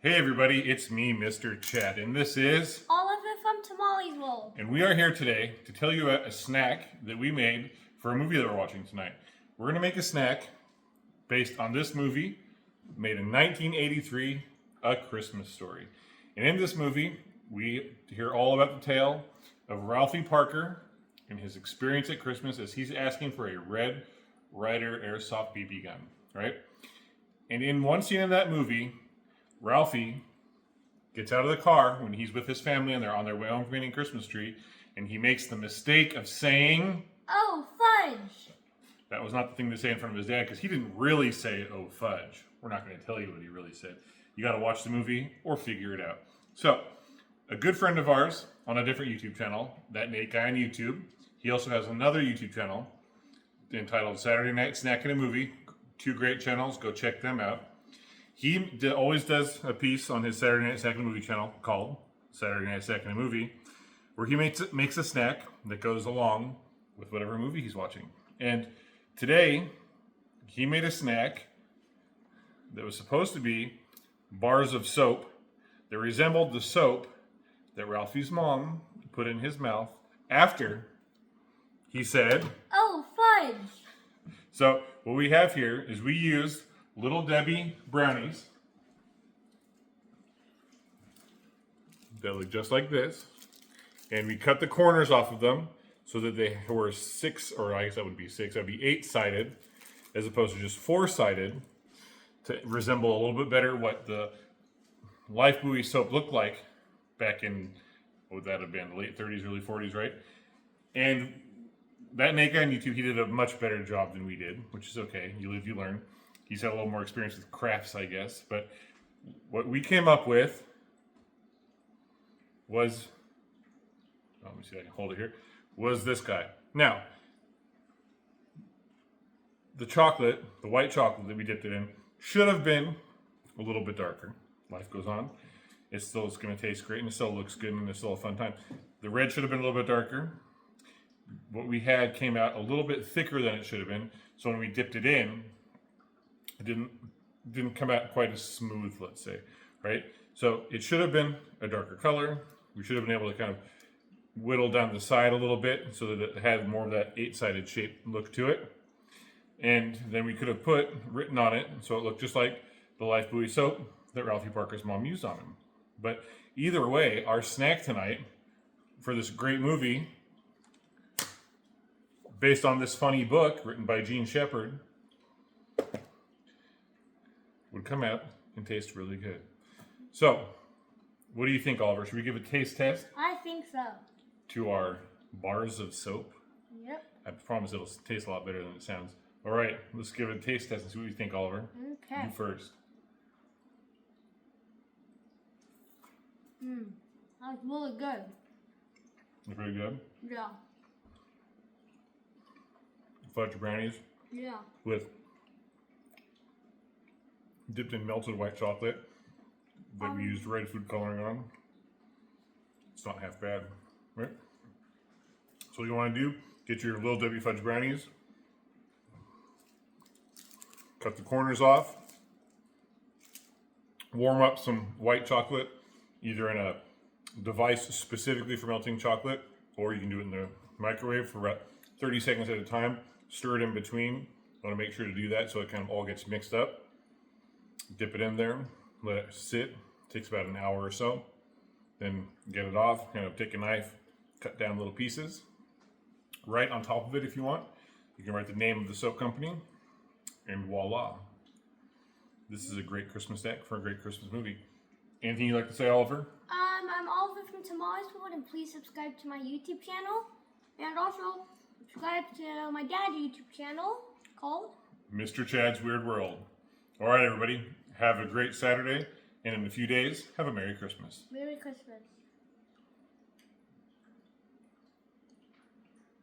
Hey everybody, it's me, Mr. Chad, and this is Oliver from Tamales World. and we are here today to tell you a snack that we made for a movie that we're watching tonight. We're going to make a snack based on this movie made in 1983, A Christmas Story. And in this movie, we hear all about the tale of Ralphie Parker and his experience at Christmas as he's asking for a Red Ryder airsoft BB gun, right? And in one scene in that movie, Ralphie gets out of the car when he's with his family and they're on their way home from eating Christmas tree, and he makes the mistake of saying, Oh, fudge! that was not the thing to say in front of his dad, because he didn't really say, oh, fudge. We're not going to tell you what he really said. You got to watch the movie or figure it out. So, a good friend of ours on a different YouTube channel, That Nate Guy on YouTube, he also has another YouTube channel entitled Saturday Night Snack and a Movie. Two great channels. Go check them out. He always does a piece on his Saturday Night Snack and a Movie channel called Saturday Night Snack and a Movie, where he makes a snack that goes along with whatever movie he's watching. And today, he made a snack that was supposed to be bars of soap that resembled the soap that Ralphie's mom put in his mouth after he said. Oh, fudge! So what we have here is we used Little Debbie brownies that look just like this, and we cut the corners off of them so that they were six, or I guess that would be six, that would be 8-sided as opposed to just 4-sided, to resemble a little bit better what the Life Buoy soap looked like back in, what would that have been, the late 30s, early 40s, right? And That Nate Guy on YouTube, he did a much better job than we did, which is okay. You live, you learn. He's had a little more experience with crafts, I guess. But what we came up with was, let me see if I can hold it here, was this guy. Now, the chocolate, the white chocolate that we dipped it in, should have been a little bit darker. Life goes on. It still is going to taste great, and it still looks good, and it's still a fun time. The red should have been a little bit darker. What we had came out a little bit thicker than it should have been. So when we dipped it in, it didn't come out quite as smooth, let's say, right? So it should have been a darker color. We should have been able to kind of whittle down the side a little bit so that it had more of that 8-sided shape look to it. And then we could have put written on it so it looked just like the Life Buoy soap that Ralphie Parker's mom used on him. But either way, our snack tonight for this great movie, based on this funny book written by Gene Shepard, would come out and taste really good. So, what do you think, Oliver? Should we give a taste test I think so. to our bars of soap? Yep. I promise it'll taste a lot better than it sounds. All right, let's give it a taste test and see what you think, Oliver. Okay. You first. That's really good. It's pretty good. Yeah. Fudge brownies Yeah. with dipped in melted white chocolate that we used red food coloring on. It's not half bad, right? So what you want to do, get your Little Debbie fudge brownies, cut the corners off, warm up some white chocolate, either in a device specifically for melting chocolate, or you can do it in the microwave for about 30 seconds at a time. Stir it in between. You want to make sure to do that so it kind of all gets mixed up. Dip it in there, let it sit. Takes about an hour or so. Then get it off, kind of take a knife, cut down little pieces. Right on top of it if you want. You can write the name of the soap company, and voila. This is a great Christmas snack for a great Christmas movie. Anything you'd like to say, Oliver? I'm Oliver from Tamales World, and please subscribe to my YouTube channel. And also, subscribe to my dad's YouTube channel called Mr. Chad's Weird World. All right, everybody. Have a great Saturday. And in a few days, have a Merry Christmas. Merry Christmas.